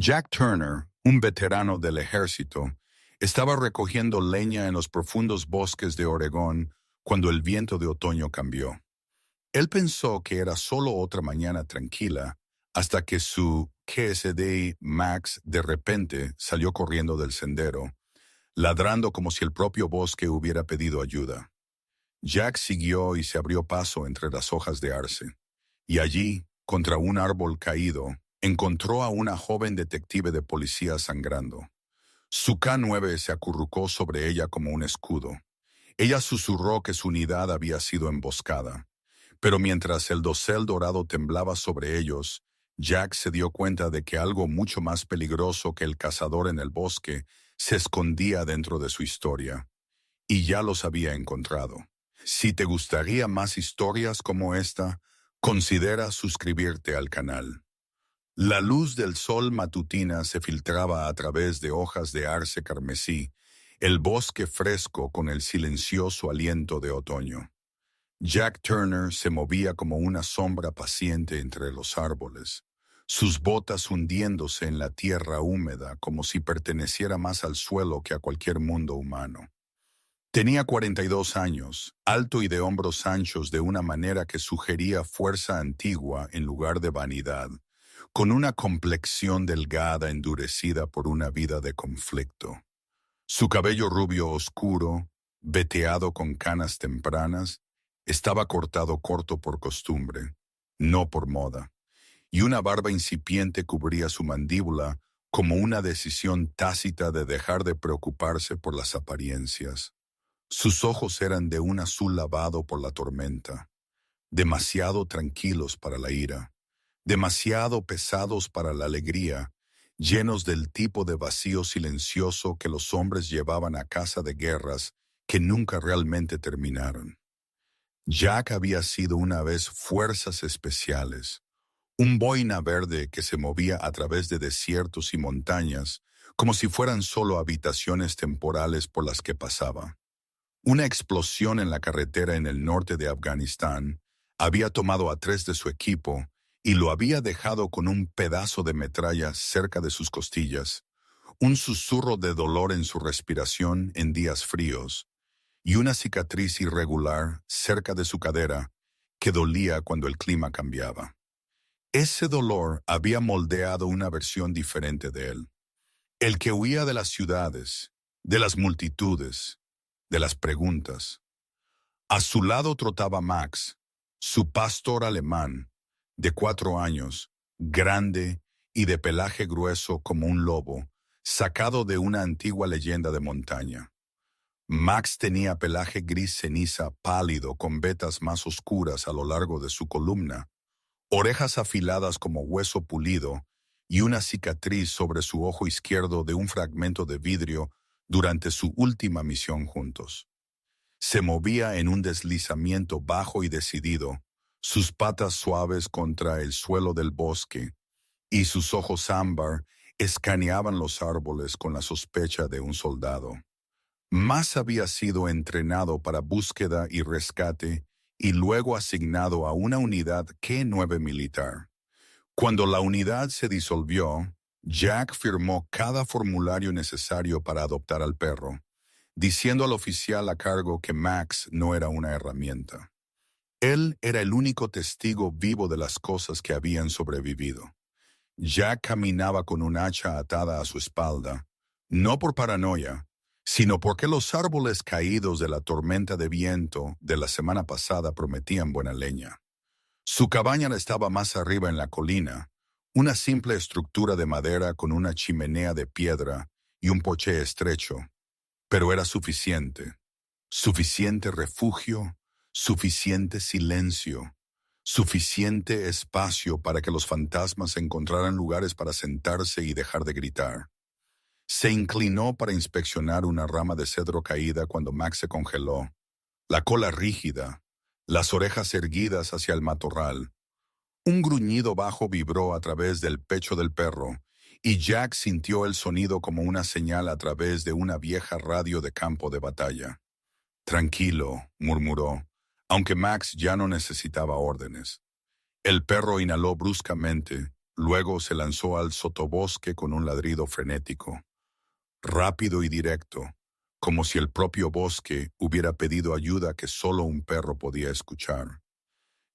Jack Turner, un veterano del ejército, estaba recogiendo leña en los profundos bosques de Oregón cuando el viento de otoño cambió. Él pensó que era solo otra mañana tranquila hasta que su KSD Max de repente salió corriendo del sendero, ladrando como si el propio bosque hubiera pedido ayuda. Jack siguió y se abrió paso entre las hojas de arce, y allí, contra un árbol caído, encontró a una joven detective de policía sangrando. Su K-9 se acurrucó sobre ella como un escudo. Ella susurró que su unidad había sido emboscada. Pero mientras el dosel dorado temblaba sobre ellos, Jack se dio cuenta de que algo mucho más peligroso que el cazador en el bosque se escondía dentro de su historia. Y ya los había encontrado. Si te gustaría más historias como esta, considera suscribirte al canal. La luz del sol matutina se filtraba a través de hojas de arce carmesí, el bosque fresco con el silencioso aliento de otoño. Jack Turner se movía como una sombra paciente entre los árboles, sus botas hundiéndose en la tierra húmeda como si perteneciera más al suelo que a cualquier mundo humano. Tenía 42 años, alto y de hombros anchos de una manera que sugería fuerza antigua en lugar de vanidad, con una complexión delgada endurecida por una vida de conflicto. Su cabello rubio oscuro, veteado con canas tempranas, estaba cortado corto por costumbre, no por moda, y una barba incipiente cubría su mandíbula como una decisión tácita de dejar de preocuparse por las apariencias. Sus ojos eran de un azul lavado por la tormenta, demasiado tranquilos para la ira, demasiado pesados para la alegría, llenos del tipo de vacío silencioso que los hombres llevaban a casa de guerras que nunca realmente terminaron. Jack había sido una vez fuerzas especiales, un boina verde que se movía a través de desiertos y montañas como si fueran solo habitaciones temporales por las que pasaba. Una explosión en la carretera en el norte de Afganistán había tomado a 3 de su equipo y lo había dejado con un pedazo de metralla cerca de sus costillas, un susurro de dolor en su respiración en días fríos, y una cicatriz irregular cerca de su cadera que dolía cuando el clima cambiaba. Ese dolor había moldeado una versión diferente de él, el que huía de las ciudades, de las multitudes, de las preguntas. A su lado trotaba Max, su pastor alemán, de 4 años, grande y de pelaje grueso como un lobo, sacado de una antigua leyenda de montaña. Max tenía pelaje gris ceniza pálido con vetas más oscuras a lo largo de su columna, orejas afiladas como hueso pulido y una cicatriz sobre su ojo izquierdo de un fragmento de vidrio durante su última misión juntos. Se movía en un deslizamiento bajo y decidido, sus patas suaves contra el suelo del bosque, y sus ojos ámbar escaneaban los árboles con la sospecha de un soldado. Más había sido entrenado para búsqueda y rescate y luego asignado a una unidad K-9 militar. Cuando la unidad se disolvió, Jack firmó cada formulario necesario para adoptar al perro, diciendo al oficial a cargo que Max no era una herramienta. Él era el único testigo vivo de las cosas que habían sobrevivido. Jack caminaba con un hacha atada a su espalda, no por paranoia, sino porque los árboles caídos de la tormenta de viento de la semana pasada prometían buena leña. Su cabaña estaba más arriba en la colina, una simple estructura de madera con una chimenea de piedra y un porche estrecho, pero era suficiente. Suficiente refugio, suficiente silencio, suficiente espacio para que los fantasmas encontraran lugares para sentarse y dejar de gritar. Se inclinó para inspeccionar una rama de cedro caída cuando Max se congeló, la cola rígida, las orejas erguidas hacia el matorral. Un gruñido bajo vibró a través del pecho del perro, y Jack sintió el sonido como una señal a través de una vieja radio de campo de batalla. Tranquilo, murmuró, aunque Max ya no necesitaba órdenes. El perro inhaló bruscamente, Luego se lanzó al sotobosque con un ladrido frenético, rápido y directo, como si el propio bosque hubiera pedido ayuda que solo un perro podía escuchar.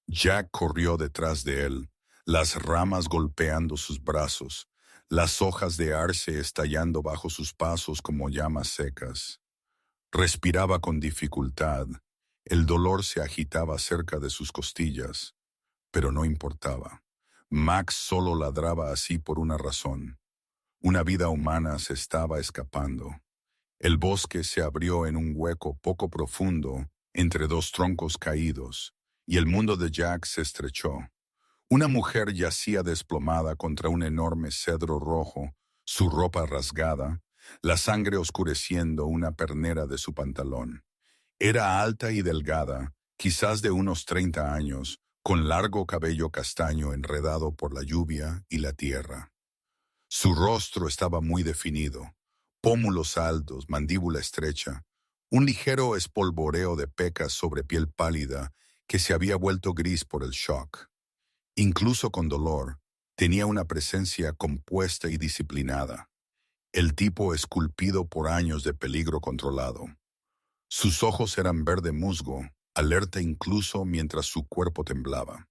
Jack corrió detrás de él, las ramas golpeando sus brazos, las hojas de arce estallando bajo sus pasos como llamas secas. Respiraba con dificultad, el dolor se agitaba cerca de sus costillas, pero no importaba. Max solo ladraba así por una razón. Una vida humana se estaba escapando. El bosque se abrió en un hueco poco profundo entre dos troncos caídos, y el mundo de Jack se estrechó. Una mujer yacía desplomada contra un enorme cedro rojo, su ropa rasgada, la sangre oscureciendo una pernera de su pantalón. Era alta y delgada, quizás de unos 30 años, con largo cabello castaño enredado por la lluvia y la tierra. Su rostro estaba muy definido, pómulos altos, mandíbula estrecha, un ligero espolvoreo de pecas sobre piel pálida que se había vuelto gris por el shock. Incluso con dolor, tenía una presencia compuesta y disciplinada, el tipo esculpido por años de peligro controlado. Sus ojos eran verde musgo, alerta incluso mientras su cuerpo temblaba.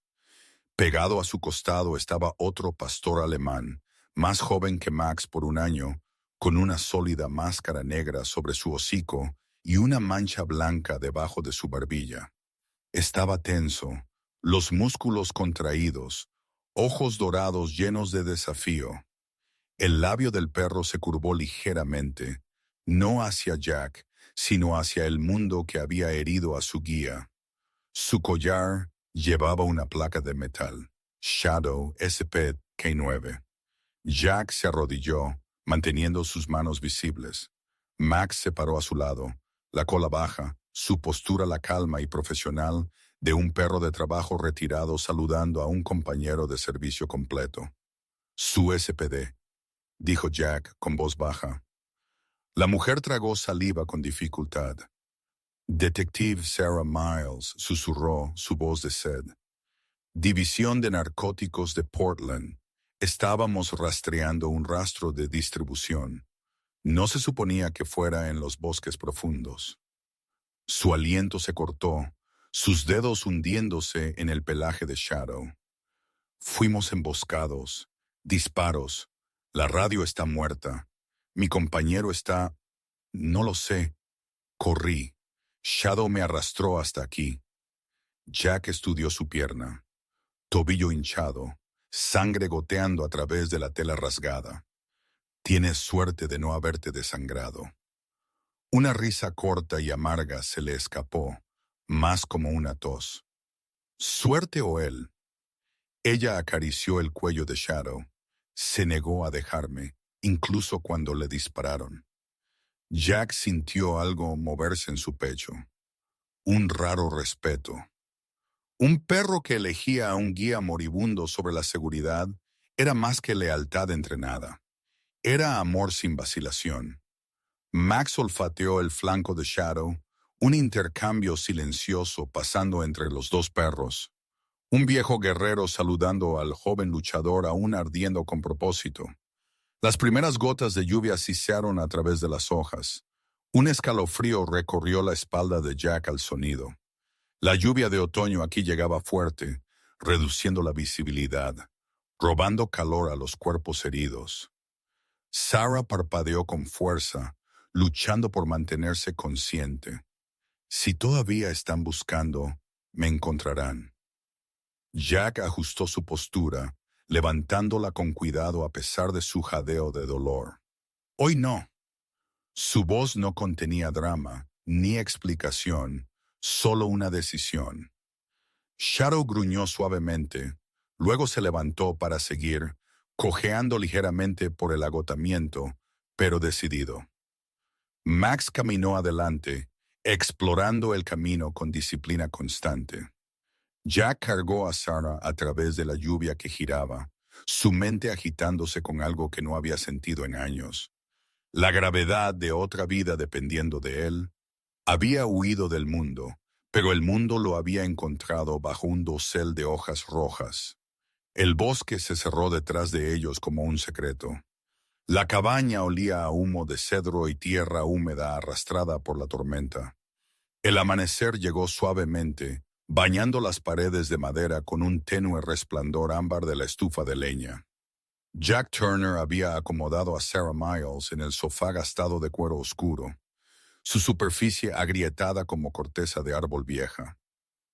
Pegado a su costado estaba otro pastor alemán, más joven que Max por un año, con una sólida máscara negra sobre su hocico y una mancha blanca debajo de su barbilla. Estaba tenso, los músculos contraídos, ojos dorados llenos de desafío. El labio del perro se curvó ligeramente, no hacia Jack, sino hacia el mundo que había herido a su guía. Su collar llevaba una placa de metal, Shadow SP-K9. Jack se arrodilló, manteniendo sus manos visibles. Max se paró a su lado, la cola baja, su postura la calma y profesional de un perro de trabajo retirado saludando a un compañero de servicio completo. Su SPD, dijo Jack con voz baja. La mujer tragó saliva con dificultad. Detective Sarah Miles, susurró su voz de sed. División de Narcóticos de Portland. Estábamos rastreando un rastro de distribución. No se suponía que fuera en los bosques profundos. Su aliento se cortó, sus dedos hundiéndose en el pelaje de Shadow. Fuimos emboscados, disparos, la radio está muerta, mi compañero está... No lo sé. Corrí. Shadow me arrastró hasta aquí. Jack estudió su pierna. Tobillo hinchado, sangre goteando a través de la tela rasgada. Tienes suerte de no haberte desangrado. Una risa corta y amarga se le escapó, más como una tos. ¿Suerte o él? Ella acarició el cuello de Shadow. Se negó a dejarme, incluso cuando le dispararon. Jack sintió algo moverse en su pecho. Un raro respeto. Un perro que elegía a un guía moribundo sobre la seguridad era más que lealtad entrenada. Era amor sin vacilación. Max olfateó el flanco de Shadow, un intercambio silencioso pasando entre los dos perros. Un viejo guerrero saludando al joven luchador aún ardiendo con propósito. Las primeras gotas de lluvia sisearon a través de las hojas. Un escalofrío recorrió la espalda de Jack al sonido. La lluvia de otoño aquí llegaba fuerte, reduciendo la visibilidad, robando calor a los cuerpos heridos. Sarah parpadeó con fuerza, luchando por mantenerse consciente. Si todavía están buscando, me encontrarán. Jack ajustó su postura, levantándola con cuidado a pesar de su jadeo de dolor. Hoy no. Su voz no contenía drama, ni explicación, solo una decisión. Shadow gruñó suavemente, luego se levantó para seguir, cojeando ligeramente por el agotamiento, pero decidido. Max caminó adelante, explorando el camino con disciplina constante. Jack cargó a Sarah a través de la lluvia que giraba, su mente agitándose con algo que no había sentido en años. La gravedad de otra vida dependiendo de él. Había huido del mundo, pero el mundo lo había encontrado bajo un dosel de hojas rojas. El bosque se cerró detrás de ellos como un secreto. La cabaña olía a humo de cedro y tierra húmeda arrastrada por la tormenta. El amanecer llegó suavemente, bañando las paredes de madera con un tenue resplandor ámbar de la estufa de leña. Jack Turner había acomodado a Sarah Miles en el sofá gastado de cuero oscuro, su superficie agrietada como corteza de árbol vieja.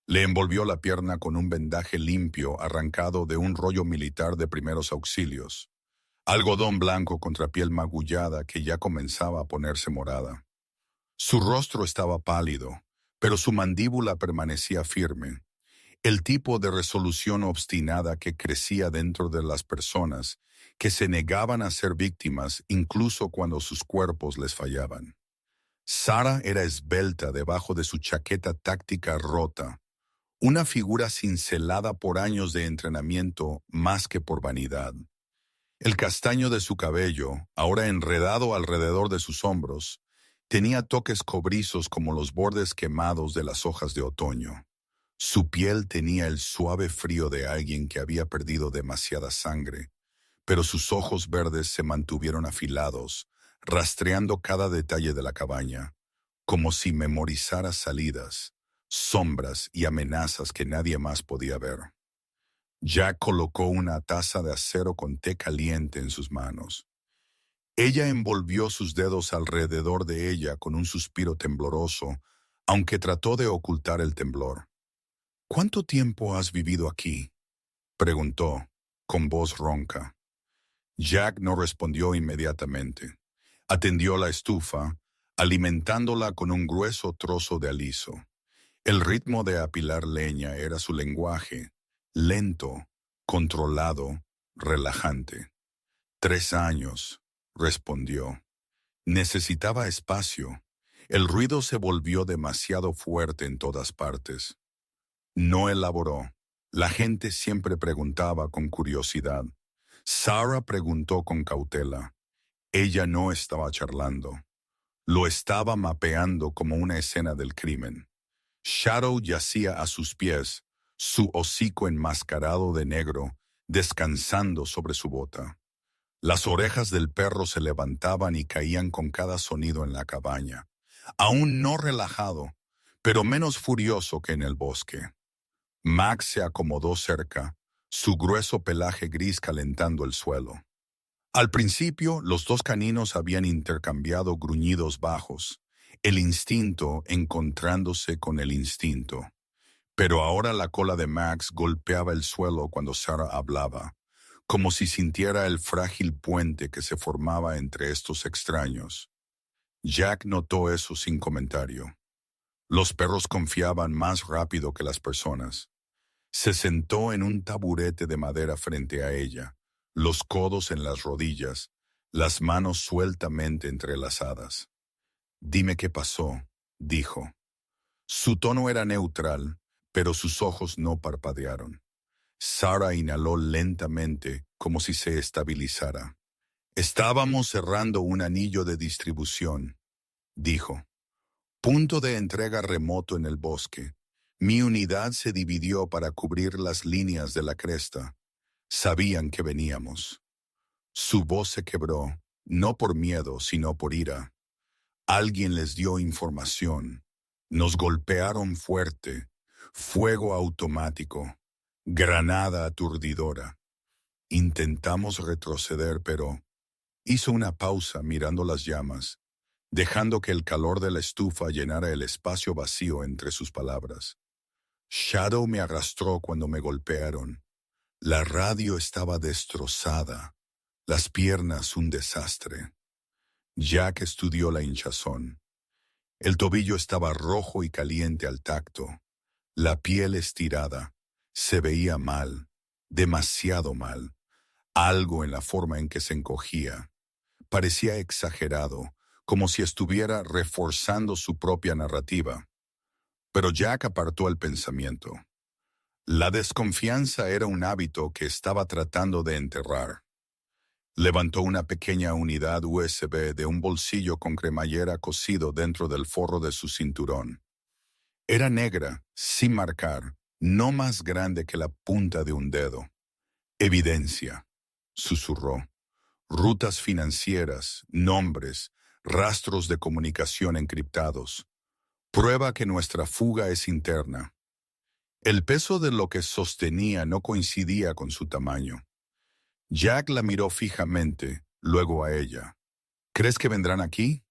Le envolvió la pierna con un vendaje limpio arrancado de un rollo militar de primeros auxilios, algodón blanco contra piel magullada que ya comenzaba a ponerse morada. Su rostro estaba pálido, pero su mandíbula permanecía firme, el tipo de resolución obstinada que crecía dentro de las personas que se negaban a ser víctimas incluso cuando sus cuerpos les fallaban. Sarah era esbelta debajo de su chaqueta táctica rota, una figura cincelada por años de entrenamiento más que por vanidad. El castaño de su cabello, ahora enredado alrededor de sus hombros, tenía toques cobrizos como los bordes quemados de las hojas de otoño. Su piel tenía el suave frío de alguien que había perdido demasiada sangre, pero sus ojos verdes se mantuvieron afilados, rastreando cada detalle de la cabaña, como si memorizara salidas, sombras y amenazas que nadie más podía ver. Jack colocó una taza de acero con té caliente en sus manos. Ella envolvió sus dedos alrededor de ella con un suspiro tembloroso, aunque trató de ocultar el temblor. «¿Cuánto tiempo has vivido aquí?», preguntó, con voz ronca. Jack no respondió inmediatamente. Atendió la estufa, alimentándola con un grueso trozo de aliso. El ritmo de apilar leña era su lenguaje, lento, controlado, relajante. 3 años, respondió. Necesitaba espacio. El ruido se volvió demasiado fuerte en todas partes. No elaboró. La gente siempre preguntaba con curiosidad. Sarah preguntó con cautela. Ella no estaba charlando. Lo estaba mapeando como una escena del crimen. Shadow yacía a sus pies, su hocico enmascarado de negro, descansando sobre su bota. Las orejas del perro se levantaban y caían con cada sonido en la cabaña, aún no relajado, pero menos furioso que en el bosque. Max se acomodó cerca, su grueso pelaje gris calentando el suelo. Al principio, los dos caninos habían intercambiado gruñidos bajos, el instinto encontrándose con el instinto. Pero ahora la cola de Max golpeaba el suelo cuando Sarah hablaba, como si sintiera el frágil puente que se formaba entre estos extraños. Jack notó eso sin comentario. Los perros confiaban más rápido que las personas. Se sentó en un taburete de madera frente a ella, los codos en las rodillas, las manos sueltamente entrelazadas. «Dime qué pasó», dijo. Su tono era neutral, pero sus ojos no parpadearon. Sarah inhaló lentamente, como si se estabilizara. «Estábamos cerrando un anillo de distribución», dijo. «Punto de entrega remoto en el bosque. Mi unidad se dividió para cubrir las líneas de la cresta. Sabían que veníamos». Su voz se quebró, no por miedo, sino por ira. «Alguien les dio información. Nos golpearon fuerte. Fuego automático. Granada aturdidora. Intentamos retroceder, pero...». Hizo una pausa mirando las llamas, dejando que el calor de la estufa llenara el espacio vacío entre sus palabras. «Shadow me arrastró cuando me golpearon. La radio estaba destrozada, las piernas un desastre». Jack estudió la hinchazón. El tobillo estaba rojo y caliente al tacto, la piel estirada. Se veía mal, demasiado mal. Algo en la forma en que se encogía. Parecía exagerado, como si estuviera reforzando su propia narrativa. Pero Jack apartó el pensamiento. La desconfianza era un hábito que estaba tratando de enterrar. Levantó una pequeña unidad USB de un bolsillo con cremallera cosido dentro del forro de su cinturón. Era negra, sin marcar, no más grande que la punta de un dedo. Evidencia, susurró. Rutas financieras, nombres, rastros de comunicación encriptados. Prueba que nuestra fuga es interna. El peso de lo que sostenía no coincidía con su tamaño. Jack la miró fijamente, luego a ella. ¿Crees que vendrán aquí?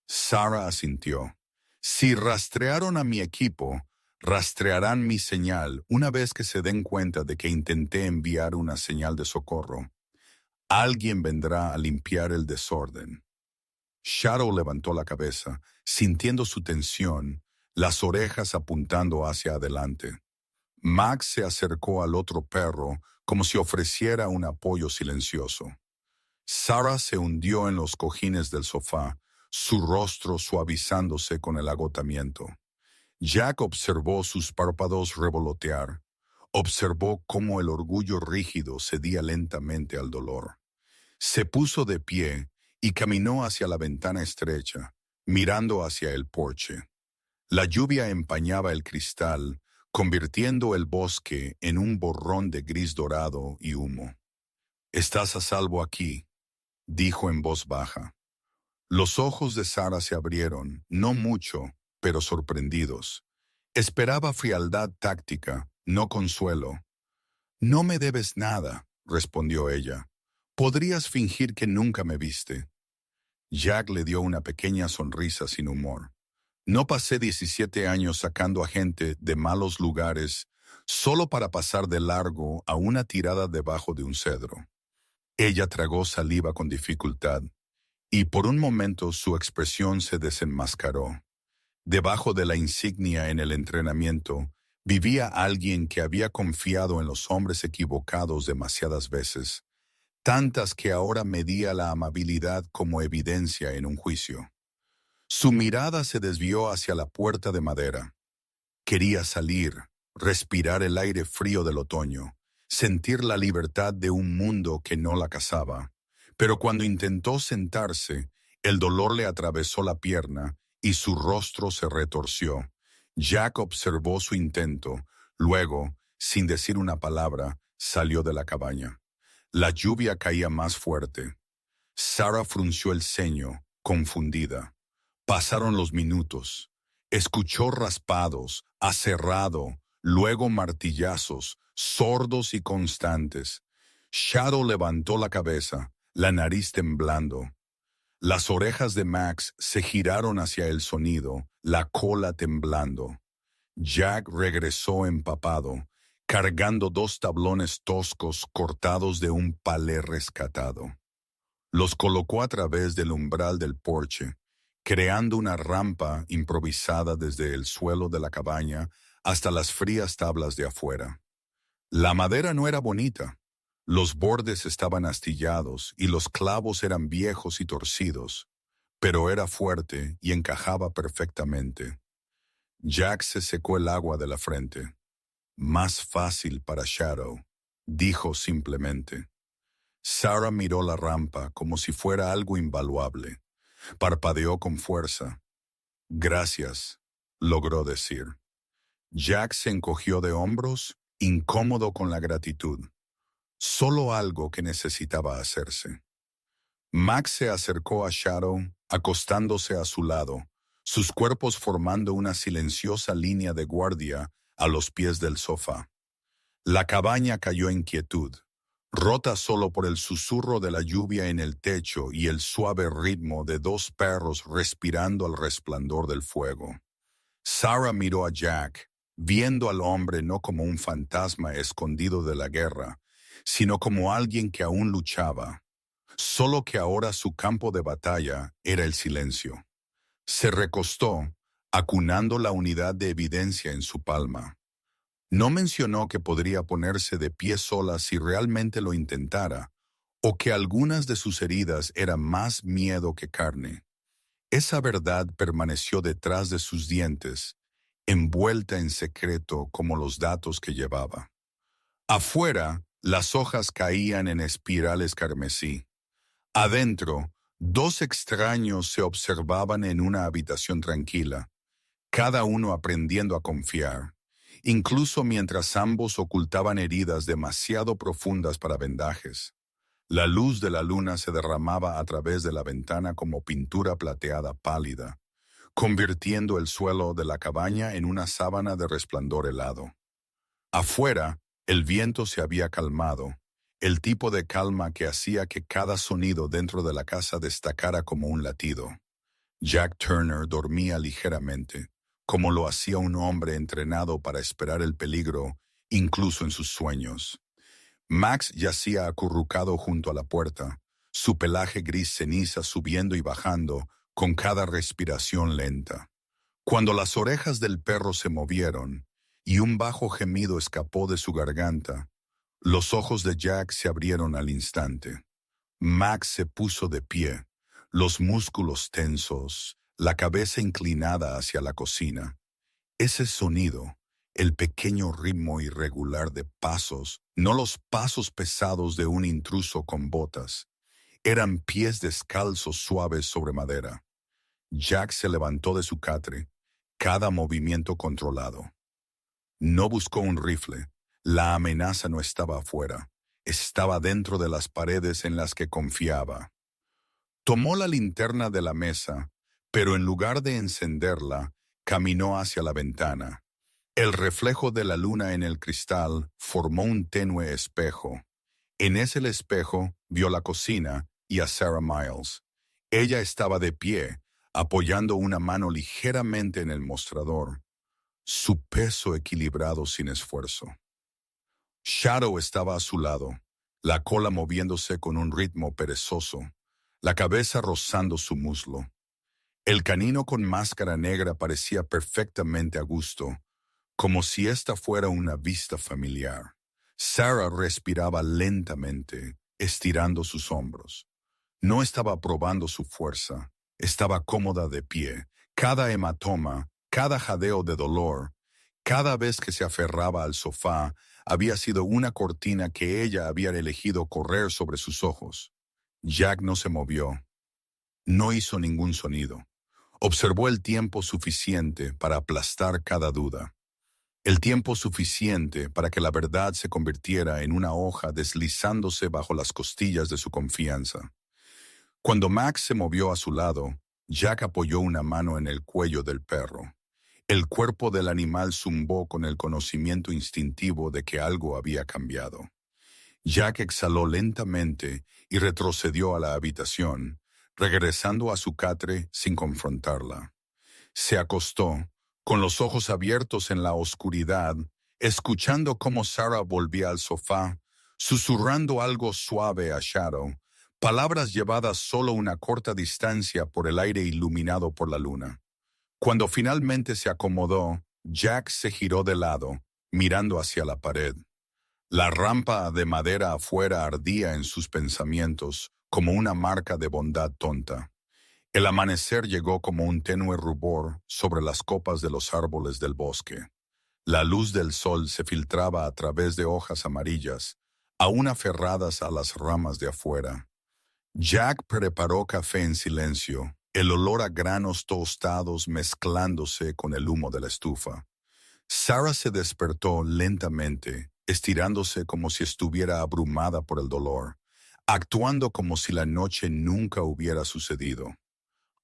Sarah asintió. Si rastrearon a mi equipo, rastrearán mi señal una vez que se den cuenta de que intenté enviar una señal de socorro. Alguien vendrá a limpiar el desorden. Shadow levantó la cabeza, sintiendo su tensión, las orejas apuntando hacia adelante. Max se acercó al otro perro como si ofreciera un apoyo silencioso. Sarah se hundió en los cojines del sofá, su rostro suavizándose con el agotamiento. Jack observó sus párpados revolotear. Observó cómo el orgullo rígido cedía lentamente al dolor. Se puso de pie y caminó hacia la ventana estrecha, mirando hacia el porche. La lluvia empañaba el cristal, convirtiendo el bosque en un borrón de gris dorado y humo. «Estás a salvo aquí», dijo en voz baja. Los ojos de Sarah se abrieron, no mucho, pero sorprendidos. Esperaba frialdad táctica, no consuelo. «No me debes nada», respondió ella. «Podrías fingir que nunca me viste». Jack le dio una pequeña sonrisa sin humor. «No pasé 17 años sacando a gente de malos lugares solo para pasar de largo a una tirada debajo de un cedro». Ella tragó saliva con dificultad, y por un momento su expresión se desenmascaró. Debajo de la insignia en el entrenamiento, vivía alguien que había confiado en los hombres equivocados demasiadas veces, tantas que ahora medía la amabilidad como evidencia en un juicio. Su mirada se desvió hacia la puerta de madera. Quería salir, respirar el aire frío del otoño, sentir la libertad de un mundo que no la cazaba. Pero cuando intentó sentarse, el dolor le atravesó la pierna y su rostro se retorció. Jack observó su intento, luego, sin decir una palabra, salió de la cabaña. La lluvia caía más fuerte. Sarah frunció el ceño, confundida. Pasaron los minutos. Escuchó raspados, aserrado, luego martillazos, sordos y constantes. Shadow levantó la cabeza, la nariz temblando. Las orejas de Max se giraron hacia el sonido, la cola temblando. Jack regresó empapado, cargando 2 tablones toscos cortados de un palé rescatado. Los colocó a través del umbral del porche, creando una rampa improvisada desde el suelo de la cabaña hasta las frías tablas de afuera. La madera no era bonita. Los bordes estaban astillados y los clavos eran viejos y torcidos, pero era fuerte y encajaba perfectamente. Jack se secó el agua de la frente. «Más fácil para Shadow», dijo simplemente. Sarah miró la rampa como si fuera algo invaluable. Parpadeó con fuerza. «Gracias», logró decir. Jack se encogió de hombros, incómodo con la gratitud. Solo algo que necesitaba hacerse. Max se acercó a Shadow, acostándose a su lado, sus cuerpos formando una silenciosa línea de guardia a los pies del sofá. La cabaña cayó en quietud, rota solo por el susurro de la lluvia en el techo y el suave ritmo de 2 perros respirando al resplandor del fuego. Sarah miró a Jack, viendo al hombre no como un fantasma escondido de la guerra, sino como alguien que aún luchaba, solo que ahora su campo de batalla era el silencio. Se recostó, acunando la unidad de evidencia en su palma. No mencionó que podría ponerse de pie sola si realmente lo intentara, o que algunas de sus heridas eran más miedo que carne. Esa verdad permaneció detrás de sus dientes, envuelta en secreto como los datos que llevaba. Afuera, las hojas caían en espirales carmesí. Adentro, 2 extraños se observaban en una habitación tranquila, cada uno aprendiendo a confiar, incluso mientras ambos ocultaban heridas demasiado profundas para vendajes. La luz de la luna se derramaba a través de la ventana como pintura plateada pálida, convirtiendo el suelo de la cabaña en una sábana de resplandor helado. Afuera, el viento se había calmado, el tipo de calma que hacía que cada sonido dentro de la casa destacara como un latido. Jack Turner dormía ligeramente, como lo hacía un hombre entrenado para esperar el peligro, incluso en sus sueños. Max yacía acurrucado junto a la puerta, su pelaje gris ceniza subiendo y bajando con cada respiración lenta. Cuando las orejas del perro se movieron y un bajo gemido escapó de su garganta, los ojos de Jack se abrieron al instante. Max se puso de pie, los músculos tensos, la cabeza inclinada hacia la cocina. Ese sonido, el pequeño ritmo irregular de pasos, no los pasos pesados de un intruso con botas, eran pies descalzos suaves sobre madera. Jack se levantó de su catre, cada movimiento controlado. No buscó un rifle, la amenaza no estaba afuera, estaba dentro de las paredes en las que confiaba. Tomó la linterna de la mesa, pero en lugar de encenderla, caminó hacia la ventana. El reflejo de la luna en el cristal formó un tenue espejo. En ese espejo vio la cocina y a Sarah Miles. Ella estaba de pie, apoyando una mano ligeramente en el mostrador, su peso equilibrado sin esfuerzo. Shadow estaba a su lado, la cola moviéndose con un ritmo perezoso, la cabeza rozando su muslo. El canino con máscara negra parecía perfectamente a gusto, como si esta fuera una vista familiar. Sarah respiraba lentamente, estirando sus hombros. No estaba probando su fuerza, estaba cómoda de pie. Cada hematoma, cada jadeo de dolor, cada vez que se aferraba al sofá, había sido una cortina que ella había elegido correr sobre sus ojos. Jack no se movió. No hizo ningún sonido. Observó el tiempo suficiente para aplastar cada duda. El tiempo suficiente para que la verdad se convirtiera en una hoja deslizándose bajo las costillas de su confianza. Cuando Max se movió a su lado, Jack apoyó una mano en el cuello del perro. El cuerpo del animal zumbó con el conocimiento instintivo de que algo había cambiado. Jack exhaló lentamente y retrocedió a la habitación, regresando a su catre sin confrontarla. Se acostó, con los ojos abiertos en la oscuridad, escuchando cómo Sarah volvía al sofá, susurrando algo suave a Shadow, palabras llevadas solo una corta distancia por el aire iluminado por la luna. Cuando finalmente se acomodó, Jack se giró de lado, mirando hacia la pared. La rampa de madera afuera ardía en sus pensamientos como una marca de bondad tonta. El amanecer llegó como un tenue rubor sobre las copas de los árboles del bosque. La luz del sol se filtraba a través de hojas amarillas, aún aferradas a las ramas de afuera. Jack preparó café en silencio, el olor a granos tostados mezclándose con el humo de la estufa. Sarah se despertó lentamente, estirándose como si estuviera abrumada por el dolor, actuando como si la noche nunca hubiera sucedido.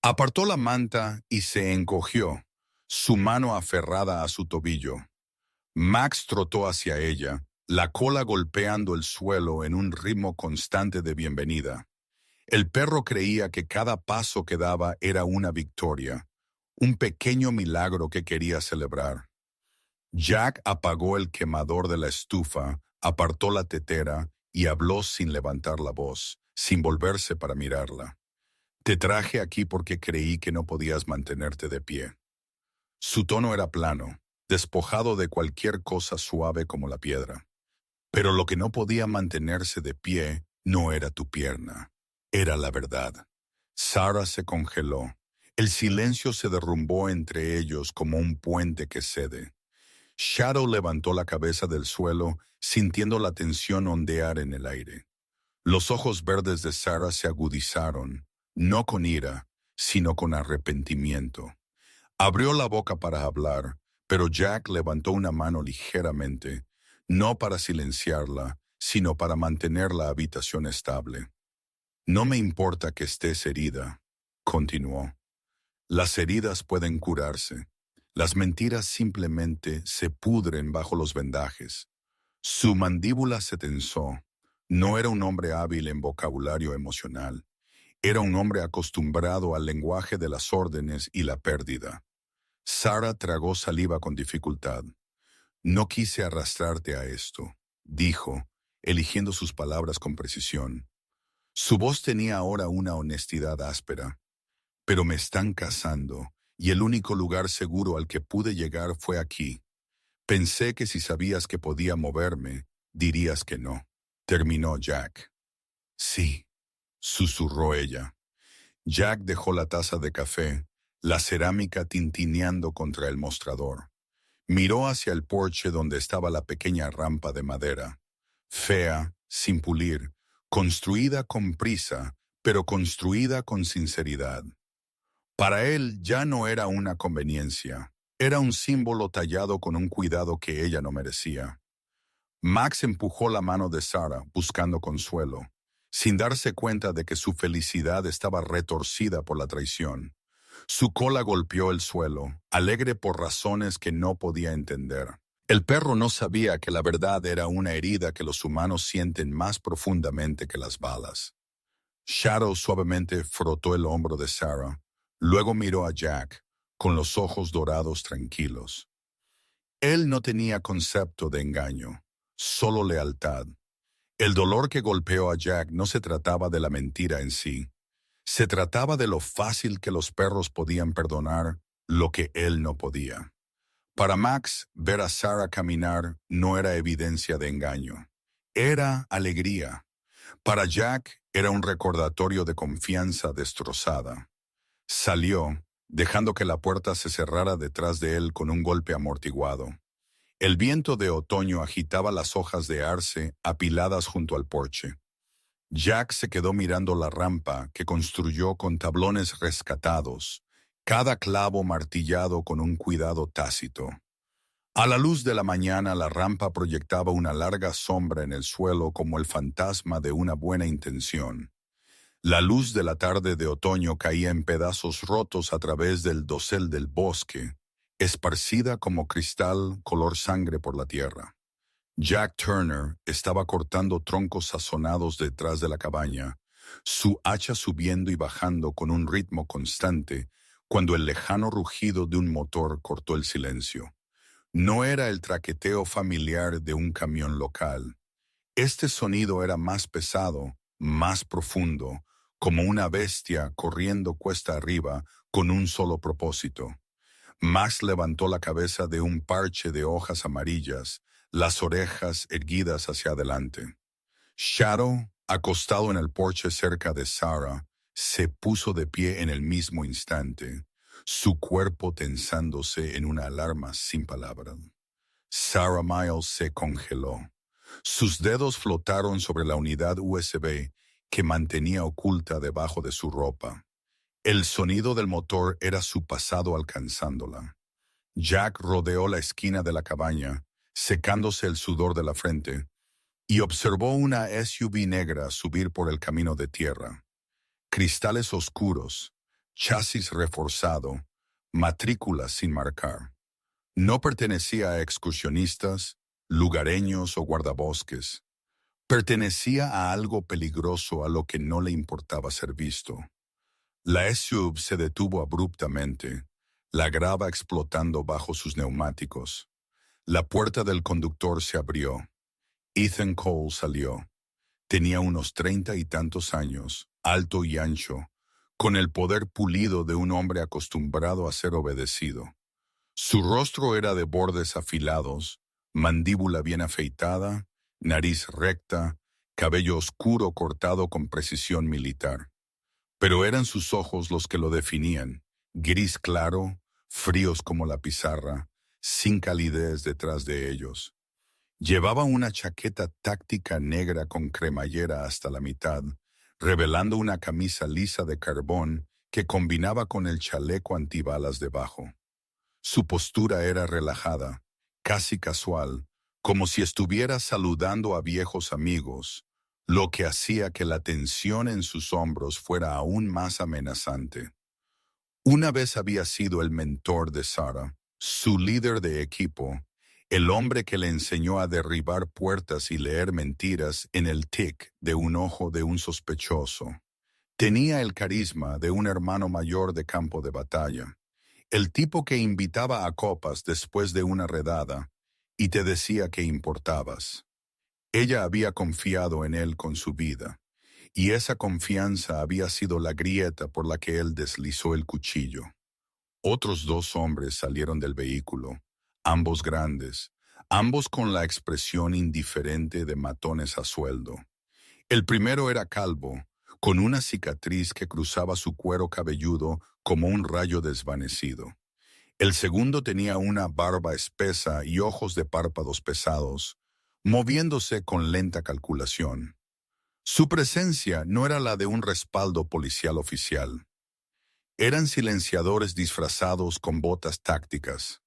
Apartó la manta y se encogió, su mano aferrada a su tobillo. Max trotó hacia ella, la cola golpeando el suelo en un ritmo constante de bienvenida. El perro creía que cada paso que daba era una victoria, un pequeño milagro que quería celebrar. Jack apagó el quemador de la estufa, apartó la tetera y habló sin levantar la voz, sin volverse para mirarla. Te traje aquí porque creí que no podías mantenerte de pie. Su tono era plano, despojado de cualquier cosa suave como la piedra. Pero lo que no podía mantenerse de pie no era tu pierna, era la verdad. Sarah se congeló. El silencio se derrumbó entre ellos como un puente que cede. Shadow levantó la cabeza del suelo, sintiendo la tensión ondear en el aire. Los ojos verdes de Sarah se agudizaron, no con ira, sino con arrepentimiento. Abrió la boca para hablar, pero Jack levantó una mano ligeramente, no para silenciarla, sino para mantener la habitación estable. No me importa que estés herida, continuó. Las heridas pueden curarse. Las mentiras simplemente se pudren bajo los vendajes. Su mandíbula se tensó. No era un hombre hábil en vocabulario emocional. Era un hombre acostumbrado al lenguaje de las órdenes y la pérdida. Sarah tragó saliva con dificultad. No quise arrastrarte a esto, dijo, eligiendo sus palabras con precisión. Su voz tenía ahora una honestidad áspera. Pero me están cazando, y el único lugar seguro al que pude llegar fue aquí. Pensé que si sabías que podía moverme, dirías que no. Terminó Jack. Sí, susurró ella. Jack dejó la taza de café, la cerámica tintineando contra el mostrador. Miró hacia el porche donde estaba la pequeña rampa de madera. Fea, sin pulir, construida con prisa, pero construida con sinceridad. Para él ya no era una conveniencia, era un símbolo tallado con un cuidado que ella no merecía. Max empujó la mano de Sarah, buscando consuelo, sin darse cuenta de que su felicidad estaba retorcida por la traición. Su cola golpeó el suelo, alegre por razones que no podía entender. El perro no sabía que la verdad era una herida que los humanos sienten más profundamente que las balas. Shadow suavemente frotó el hombro de Sarah. Luego miró a Jack, con los ojos dorados tranquilos. Él no tenía concepto de engaño, solo lealtad. El dolor que golpeó a Jack no se trataba de la mentira en sí. Se trataba de lo fácil que los perros podían perdonar lo que él no podía. Para Max, ver a Sarah caminar no era evidencia de engaño. Era alegría. Para Jack, era un recordatorio de confianza destrozada. Salió, dejando que la puerta se cerrara detrás de él con un golpe amortiguado. El viento de otoño agitaba las hojas de arce apiladas junto al porche. Jack se quedó mirando la rampa que construyó con tablones rescatados, cada clavo martillado con un cuidado tácito. A la luz de la mañana la rampa proyectaba una larga sombra en el suelo como el fantasma de una buena intención. La luz de la tarde de otoño caía en pedazos rotos a través del dosel del bosque, esparcida como cristal color sangre por la tierra. Jack Turner estaba cortando troncos sazonados detrás de la cabaña, su hacha subiendo y bajando con un ritmo constante, cuando el lejano rugido de un motor cortó el silencio. No era el traqueteo familiar de un camión local. Este sonido era más pesado, más profundo, como una bestia corriendo cuesta arriba con un solo propósito. Max levantó la cabeza de un parche de hojas amarillas, las orejas erguidas hacia adelante. Shadow, acostado en el porche cerca de Sarah, se puso de pie en el mismo instante, su cuerpo tensándose en una alarma sin palabras. Sarah Miles se congeló. Sus dedos flotaron sobre la unidad USB que mantenía oculta debajo de su ropa. El sonido del motor era su pasado alcanzándola. Jack rodeó la esquina de la cabaña, secándose el sudor de la frente, y observó una SUV negra subir por el camino de tierra. Cristales oscuros, chasis reforzado, matrículas sin marcar. No pertenecía a excursionistas, lugareños o guardabosques. Pertenecía a algo peligroso a lo que no le importaba ser visto. La SUV se detuvo abruptamente, la grava explotando bajo sus neumáticos. La puerta del conductor se abrió. Ethan Cole salió. Tenía unos 30 y tantos años, alto y ancho, con el poder pulido de un hombre acostumbrado a ser obedecido. Su rostro era de bordes afilados, mandíbula bien afeitada, nariz recta, cabello oscuro cortado con precisión militar. Pero eran sus ojos los que lo definían, gris claro, fríos como la pizarra, sin calidez detrás de ellos. Llevaba una chaqueta táctica negra con cremallera hasta la mitad, revelando una camisa lisa de carbón que combinaba con el chaleco antibalas debajo. Su postura era relajada, casi casual, como si estuviera saludando a viejos amigos, lo que hacía que la tensión en sus hombros fuera aún más amenazante. Una vez había sido el mentor de Sarah, su líder de equipo, el hombre que le enseñó a derribar puertas y leer mentiras en el tic de un ojo de un sospechoso. Tenía el carisma de un hermano mayor de campo de batalla, el tipo que invitaba a copas después de una redada y te decía que importabas. Ella había confiado en él con su vida, y esa confianza había sido la grieta por la que él deslizó el cuchillo. Otros dos hombres salieron del vehículo, ambos grandes, ambos con la expresión indiferente de matones a sueldo. El primero era calvo, con una cicatriz que cruzaba su cuero cabelludo como un rayo desvanecido. El segundo tenía una barba espesa y ojos de párpados pesados, moviéndose con lenta calculación. Su presencia no era la de un respaldo policial oficial. Eran silenciadores disfrazados con botas tácticas.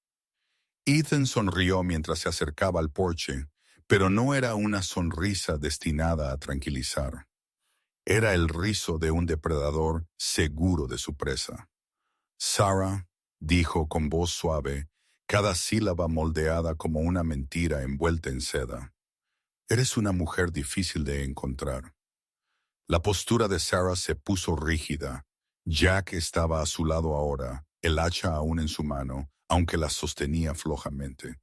Ethan sonrió mientras se acercaba al porche, pero no era una sonrisa destinada a tranquilizar. Era el rizo de un depredador seguro de su presa. Sarah, dijo con voz suave, cada sílaba moldeada como una mentira envuelta en seda. Eres una mujer difícil de encontrar. La postura de Sarah se puso rígida. Jack estaba a su lado ahora, el hacha aún en su mano, aunque la sostenía flojamente.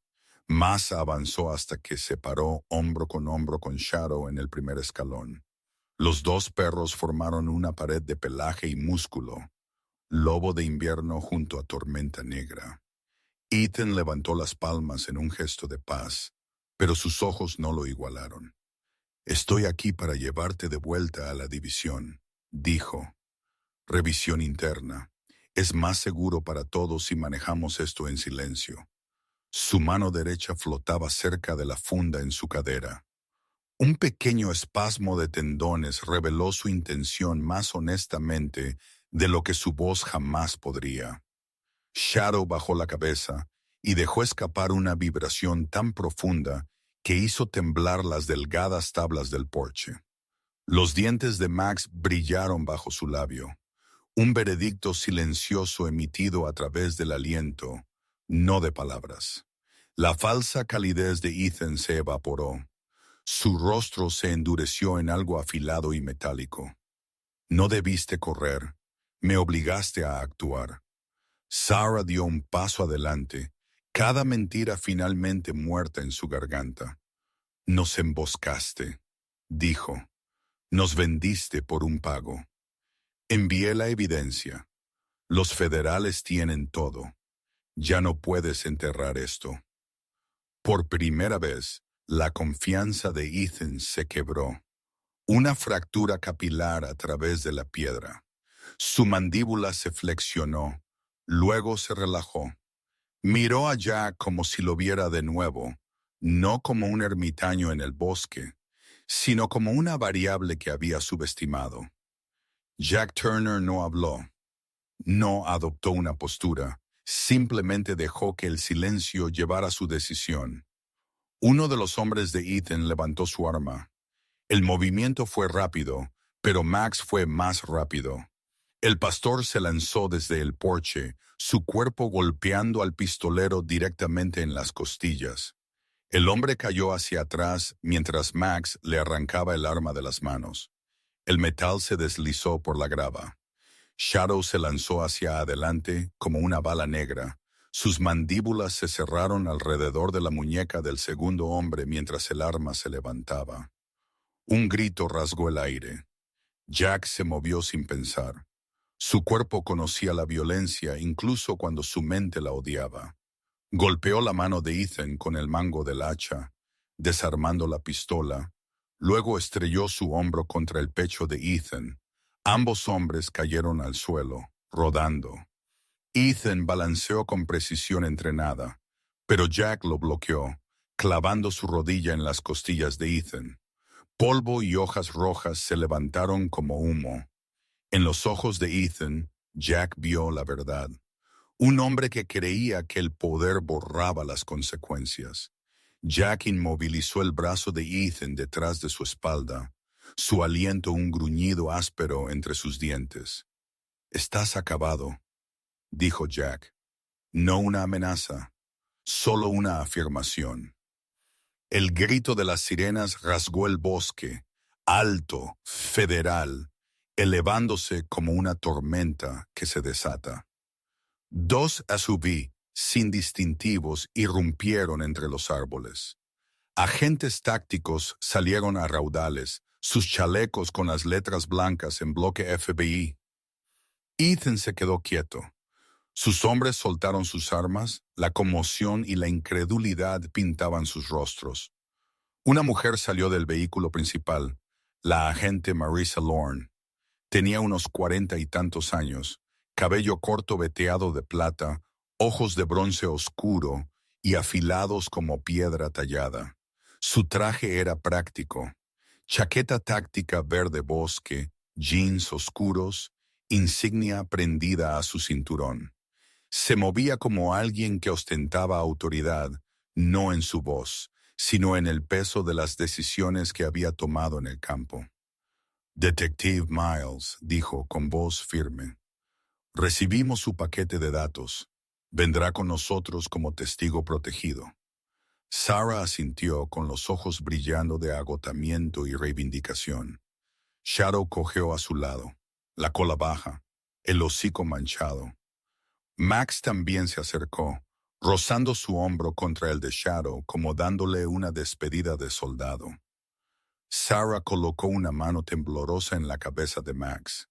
Massa avanzó hasta que se paró hombro con Shadow en el primer escalón. Los dos perros formaron una pared de pelaje y músculo, lobo de invierno junto a tormenta negra. Ethan levantó las palmas en un gesto de paz, pero sus ojos no lo igualaron. Estoy aquí para llevarte de vuelta a la división, dijo. Revisión interna. Es más seguro para todos si manejamos esto en silencio. Su mano derecha flotaba cerca de la funda en su cadera. Un pequeño espasmo de tendones reveló su intención más honestamente de lo que su voz jamás podría. Shadow bajó la cabeza y dejó escapar una vibración tan profunda que hizo temblar las delgadas tablas del porche. Los dientes de Max brillaron bajo su labio. Un veredicto silencioso emitido a través del aliento, no de palabras. La falsa calidez de Ethan se evaporó. Su rostro se endureció en algo afilado y metálico. No debiste correr. Me obligaste a actuar. Sarah dio un paso adelante, cada mentira finalmente muerta en su garganta. Nos emboscaste, dijo. Nos vendiste por un pago. Envié la evidencia. Los federales tienen todo. Ya no puedes enterrar esto. Por primera vez, la confianza de Ethan se quebró. Una fractura capilar a través de la piedra. Su mandíbula se flexionó, luego se relajó. Miró a Jack como si lo viera de nuevo, no como un ermitaño en el bosque, sino como una variable que había subestimado. Jack Turner no habló, no adoptó una postura, simplemente dejó que el silencio llevara su decisión. Uno de los hombres de Ethan levantó su arma. El movimiento fue rápido, pero Max fue más rápido. El pastor se lanzó desde el porche, su cuerpo golpeando al pistolero directamente en las costillas. El hombre cayó hacia atrás mientras Max le arrancaba el arma de las manos. El metal se deslizó por la grava. Shadow se lanzó hacia adelante como una bala negra. Sus mandíbulas se cerraron alrededor de la muñeca del segundo hombre mientras el arma se levantaba. Un grito rasgó el aire. Jack se movió sin pensar. Su cuerpo conocía la violencia incluso cuando su mente la odiaba. Golpeó la mano de Ethan con el mango del hacha, desarmando la pistola. Luego estrelló su hombro contra el pecho de Ethan. Ambos hombres cayeron al suelo, rodando. Ethan balanceó con precisión entrenada, pero Jack lo bloqueó, clavando su rodilla en las costillas de Ethan. Polvo y hojas rojas se levantaron como humo. En los ojos de Ethan, Jack vio la verdad. Un hombre que creía que el poder borraba las consecuencias. Jack inmovilizó el brazo de Ethan detrás de su espalda, su aliento un gruñido áspero entre sus dientes. «Estás acabado», dijo Jack. No una amenaza, solo una afirmación. El grito de las sirenas rasgó el bosque, alto, federal, elevándose como una tormenta que se desata. Dos SUV, sin distintivos, irrumpieron entre los árboles. Agentes tácticos salieron a raudales, sus chalecos con las letras blancas en bloque FBI. Ethan se quedó quieto. Sus hombres soltaron sus armas, la conmoción y la incredulidad pintaban sus rostros. Una mujer salió del vehículo principal, la agente Marissa Lorne. Tenía unos 40 y tantos años, cabello corto veteado de plata, ojos de bronce oscuro y afilados como piedra tallada. Su traje era práctico, chaqueta táctica verde bosque, jeans oscuros, insignia prendida a su cinturón. Se movía como alguien que ostentaba autoridad, no en su voz, sino en el peso de las decisiones que había tomado en el campo. «Detective Miles», dijo con voz firme, «recibimos su paquete de datos. Vendrá con nosotros como testigo protegido». Sarah asintió con los ojos brillando de agotamiento y reivindicación. Shadow cojeó a su lado, la cola baja, el hocico manchado. Max también se acercó, rozando su hombro contra el de Shadow como dándole una despedida de soldado. Sarah colocó una mano temblorosa en la cabeza de Max.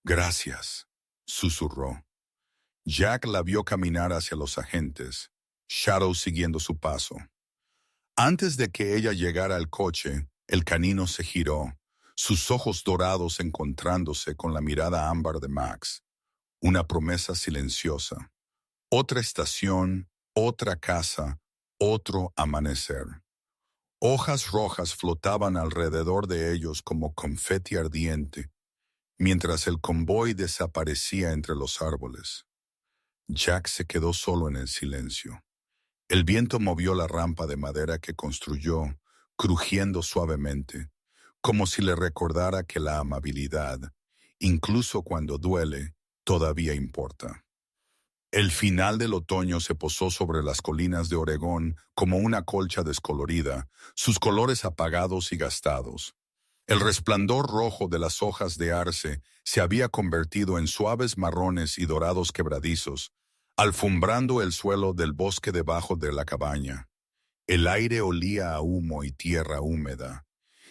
«Gracias», susurró. Jack la vio caminar hacia los agentes, Shadow siguiendo su paso. Antes de que ella llegara al coche, el canino se giró, sus ojos dorados encontrándose con la mirada ámbar de Max. Una promesa silenciosa. Otra estación, otra casa, otro amanecer. Hojas rojas flotaban alrededor de ellos como confeti ardiente, mientras el convoy desaparecía entre los árboles. Jack se quedó solo en el silencio. El viento movió la rampa de madera que construyó, crujiendo suavemente, como si le recordara que la amabilidad, incluso cuando duele, todavía importa. El final del otoño se posó sobre las colinas de Oregón como una colcha descolorida, sus colores apagados y gastados. El resplandor rojo de las hojas de arce se había convertido en suaves marrones y dorados quebradizos, alfombrando el suelo del bosque debajo de la cabaña. El aire olía a humo y tierra húmeda,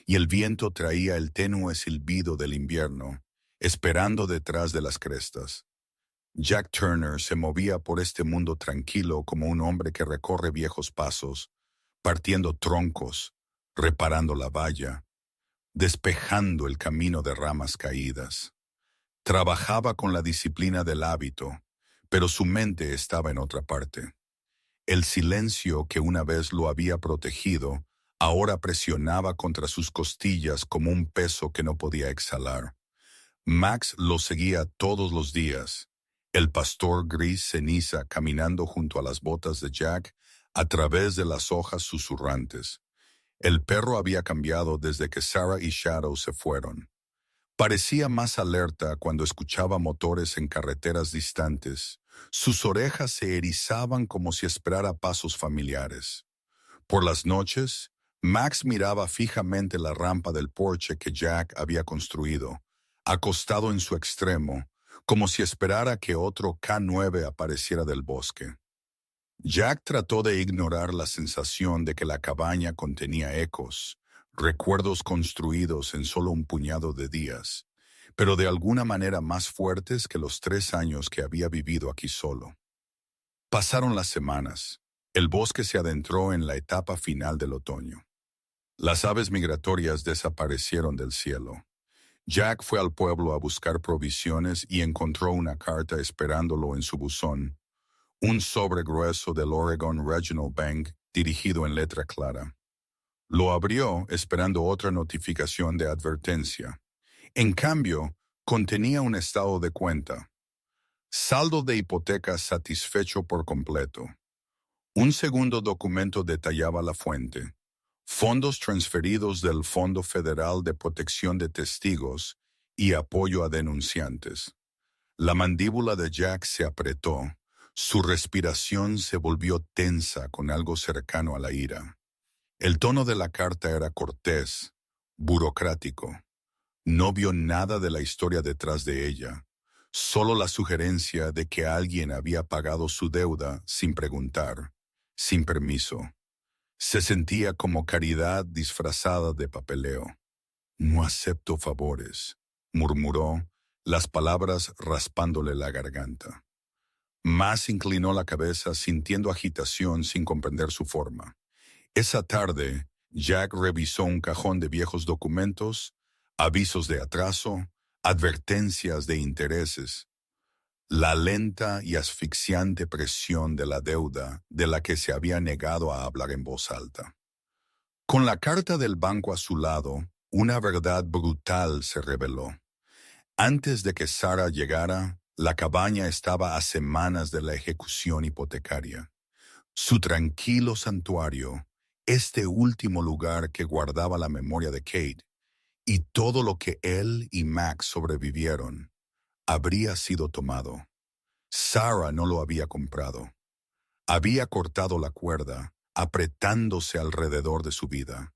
y el viento traía el tenue silbido del invierno, esperando detrás de las crestas. Jack Turner se movía por este mundo tranquilo como un hombre que recorre viejos pasos, partiendo troncos, reparando la valla, despejando el camino de ramas caídas. Trabajaba con la disciplina del hábito, pero su mente estaba en otra parte. El silencio que una vez lo había protegido, ahora presionaba contra sus costillas como un peso que no podía exhalar. Max lo seguía todos los días, el pastor gris ceniza caminando junto a las botas de Jack a través de las hojas susurrantes. El perro había cambiado desde que Sarah y Shadow se fueron. Parecía más alerta cuando escuchaba motores en carreteras distantes. Sus orejas se erizaban como si esperara pasos familiares. Por las noches, Max miraba fijamente la rampa del porche que Jack había construido, acostado en su extremo, como si esperara que otro K9 apareciera del bosque. Jack trató de ignorar la sensación de que la cabaña contenía ecos, recuerdos construidos en solo un puñado de días, pero de alguna manera más fuertes que los 3 años que había vivido aquí solo. Pasaron las semanas. El bosque se adentró en la etapa final del otoño. Las aves migratorias desaparecieron del cielo. Jack fue al pueblo a buscar provisiones y encontró una carta esperándolo en su buzón, un sobre grueso del Oregon Regional Bank dirigido en letra clara. Lo abrió esperando otra notificación de advertencia. En cambio, contenía un estado de cuenta. Saldo de hipoteca satisfecho por completo. Un segundo documento detallaba la fuente. Fondos transferidos del Fondo Federal de Protección de Testigos y apoyo a denunciantes. La mandíbula de Jack se apretó. Su respiración se volvió tensa con algo cercano a la ira. El tono de la carta era cortés, burocrático. No vio nada de la historia detrás de ella, solo la sugerencia de que alguien había pagado su deuda sin preguntar, sin permiso. Se sentía como caridad disfrazada de papeleo. No acepto favores, murmuró, las palabras raspándole la garganta. Más inclinó la cabeza sintiendo agitación sin comprender su forma. Esa tarde, Jack revisó un cajón de viejos documentos, avisos de atraso, advertencias de intereses. La lenta y asfixiante presión de la deuda de la que se había negado a hablar en voz alta. Con la carta del banco a su lado, una verdad brutal se reveló. Antes de que Sarah llegara, la cabaña estaba a semanas de la ejecución hipotecaria. Su tranquilo santuario, este último lugar que guardaba la memoria de Kate, y todo lo que él y Max sobrevivieron, habría sido tomado. Sarah no lo había comprado. Había cortado la cuerda, apretándose alrededor de su vida.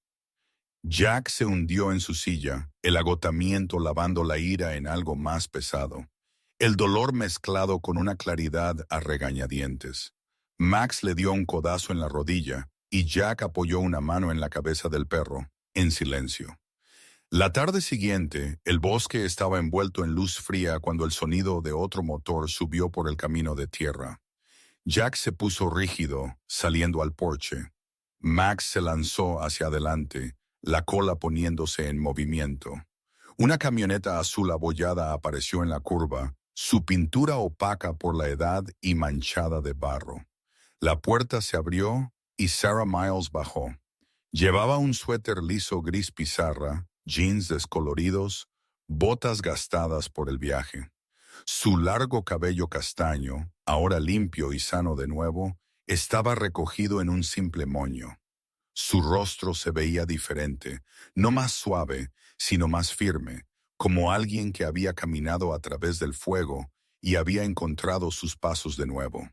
Jack se hundió en su silla, el agotamiento lavando la ira en algo más pesado, el dolor mezclado con una claridad a regañadientes. Max le dio un codazo en la rodilla y Jack apoyó una mano en la cabeza del perro, en silencio. La tarde siguiente, el bosque estaba envuelto en luz fría cuando el sonido de otro motor subió por el camino de tierra. Jack se puso rígido, saliendo al porche. Max se lanzó hacia adelante, la cola poniéndose en movimiento. Una camioneta azul abollada apareció en la curva, su pintura opaca por la edad y manchada de barro. La puerta se abrió y Sarah Miles bajó. Llevaba un suéter liso gris pizarra, jeans descoloridos, botas gastadas por el viaje. Su largo cabello castaño, ahora limpio y sano de nuevo, estaba recogido en un simple moño. Su rostro se veía diferente, no más suave, sino más firme, como alguien que había caminado a través del fuego y había encontrado sus pasos de nuevo.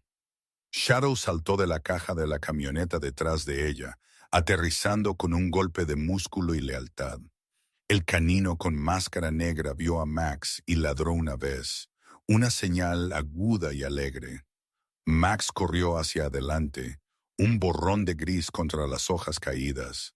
Shadow saltó de la caja de la camioneta detrás de ella, aterrizando con un golpe de músculo y lealtad. El canino con máscara negra vio a Max y ladró una vez, una señal aguda y alegre. Max corrió hacia adelante, un borrón de gris contra las hojas caídas.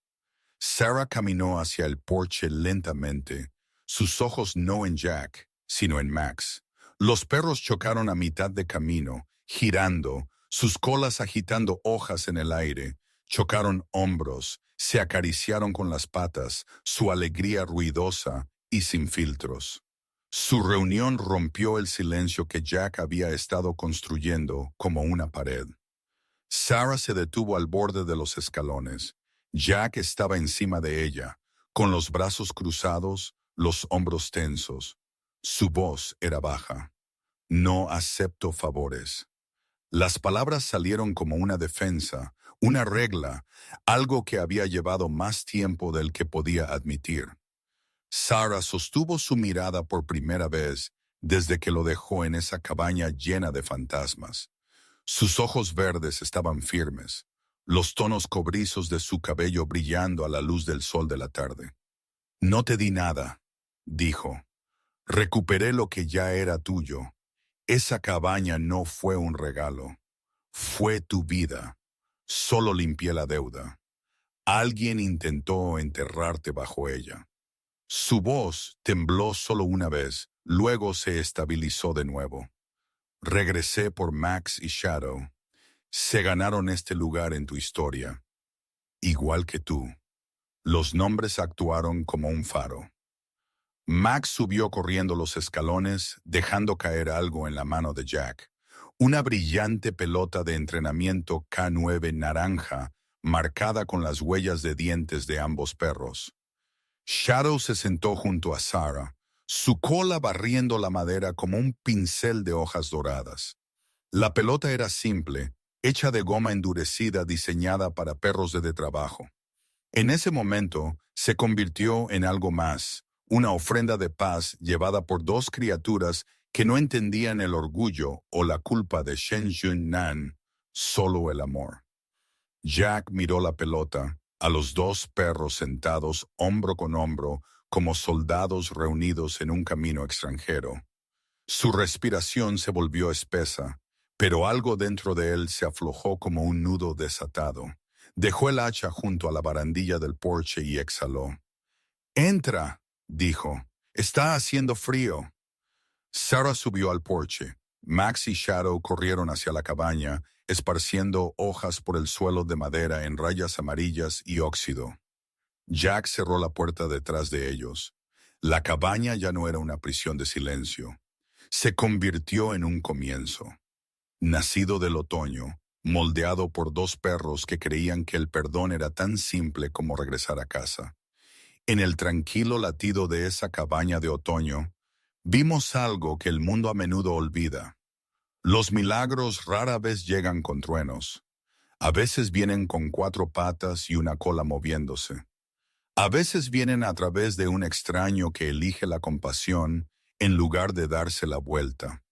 Sarah caminó hacia el porche lentamente, sus ojos no en Jack, sino en Max. Los perros chocaron a mitad de camino, girando, sus colas agitando hojas en el aire. Chocaron hombros, se acariciaron con las patas, su alegría ruidosa y sin filtros. Su reunión rompió el silencio que Jack había estado construyendo como una pared. Sarah se detuvo al borde de los escalones. Jack estaba encima de ella, con los brazos cruzados, los hombros tensos. Su voz era baja. No acepto favores. Las palabras salieron como una defensa, una regla, algo que había llevado más tiempo del que podía admitir. Sarah sostuvo su mirada por primera vez desde que lo dejó en esa cabaña llena de fantasmas. Sus ojos verdes estaban firmes, los tonos cobrizos de su cabello brillando a la luz del sol de la tarde. No te di nada, dijo. Recuperé lo que ya era tuyo. Esa cabaña no fue un regalo. Fue tu vida. Solo limpié la deuda. Alguien intentó enterrarte bajo ella. Su voz tembló solo una vez, luego se estabilizó de nuevo. Regresé por Max y Shadow. Se ganaron este lugar en tu historia. Igual que tú. Los nombres actuaron como un faro. Max subió corriendo los escalones, dejando caer algo en la mano de Jack. Una brillante pelota de entrenamiento K9 naranja, marcada con las huellas de dientes de ambos perros. Shadow se sentó junto a Sarah, su cola barriendo la madera como un pincel de hojas doradas. La pelota era simple, hecha de goma endurecida diseñada para perros de trabajo. En ese momento se convirtió en algo más, una ofrenda de paz llevada por dos criaturas que no entendían el orgullo o la culpa de Shen Jun Nan, solo el amor. Jack miró la pelota, a los dos perros sentados hombro con hombro como soldados reunidos en un camino extranjero. Su respiración se volvió espesa, pero algo dentro de él se aflojó como un nudo desatado. Dejó el hacha junto a la barandilla del porche y exhaló. «Entra», dijo. «Está haciendo frío». Sarah subió al porche. Max y Shadow corrieron hacia la cabaña, esparciendo hojas por el suelo de madera en rayas amarillas y óxido. Jack cerró la puerta detrás de ellos. La cabaña ya no era una prisión de silencio. Se convirtió en un comienzo. Nacido del otoño, moldeado por dos perros que creían que el perdón era tan simple como regresar a casa. En el tranquilo latido de esa cabaña de otoño, vimos algo que el mundo a menudo olvida. Los milagros rara vez llegan con truenos. A veces vienen con cuatro patas y una cola moviéndose. A veces vienen a través de un extraño que elige la compasión en lugar de darse la vuelta.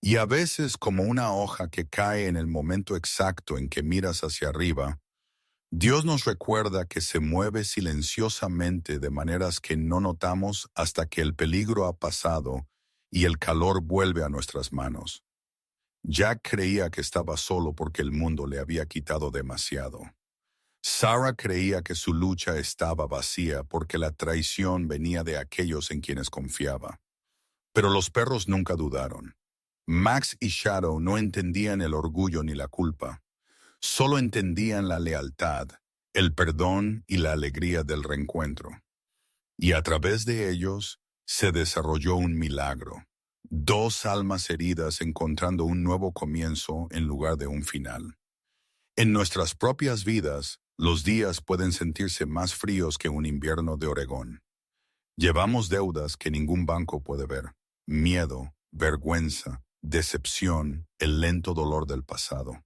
Y a veces, como una hoja que cae en el momento exacto en que miras hacia arriba, Dios nos recuerda que se mueve silenciosamente de maneras que no notamos hasta que el peligro ha pasado y el calor vuelve a nuestras manos. Jack creía que estaba solo porque el mundo le había quitado demasiado. Sarah creía que su lucha estaba vacía porque la traición venía de aquellos en quienes confiaba. Pero los perros nunca dudaron. Max y Shadow no entendían el orgullo ni la culpa. Solo entendían la lealtad, el perdón y la alegría del reencuentro. Y a través de ellos se desarrolló un milagro. Dos almas heridas encontrando un nuevo comienzo en lugar de un final. En nuestras propias vidas, los días pueden sentirse más fríos que un invierno de Oregón. Llevamos deudas que ningún banco puede ver. Miedo, vergüenza, decepción, el lento dolor del pasado.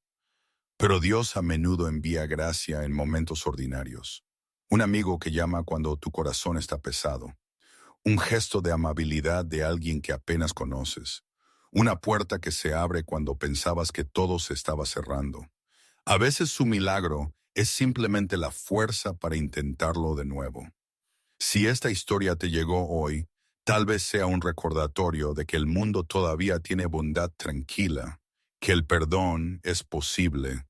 Pero Dios a menudo envía gracia en momentos ordinarios. Un amigo que llama cuando tu corazón está pesado. Un gesto de amabilidad de alguien que apenas conoces. Una puerta que se abre cuando pensabas que todo se estaba cerrando. A veces su milagro es simplemente la fuerza para intentarlo de nuevo. Si esta historia te llegó hoy, tal vez sea un recordatorio de que el mundo todavía tiene bondad tranquila, que el perdón es posible,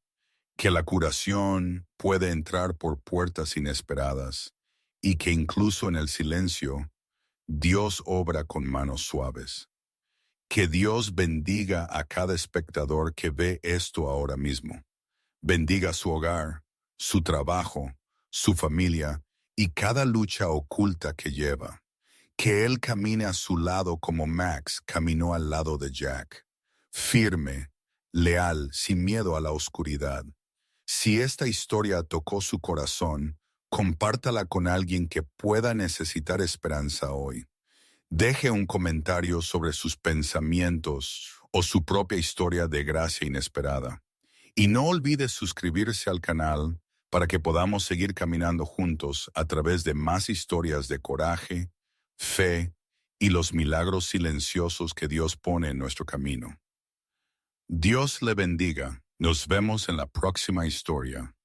que la curación puede entrar por puertas inesperadas y que incluso en el silencio, Dios obra con manos suaves. Que Dios bendiga a cada espectador que ve esto ahora mismo. Bendiga su hogar, su trabajo, su familia y cada lucha oculta que lleva. Que Él camine a su lado como Max caminó al lado de Jack. Firme, leal, sin miedo a la oscuridad. Si esta historia tocó su corazón, compártala con alguien que pueda necesitar esperanza hoy. Deje un comentario sobre sus pensamientos o su propia historia de gracia inesperada. Y no olvide suscribirse al canal para que podamos seguir caminando juntos a través de más historias de coraje, fe y los milagros silenciosos que Dios pone en nuestro camino. Dios le bendiga. Nos vemos en la próxima historia.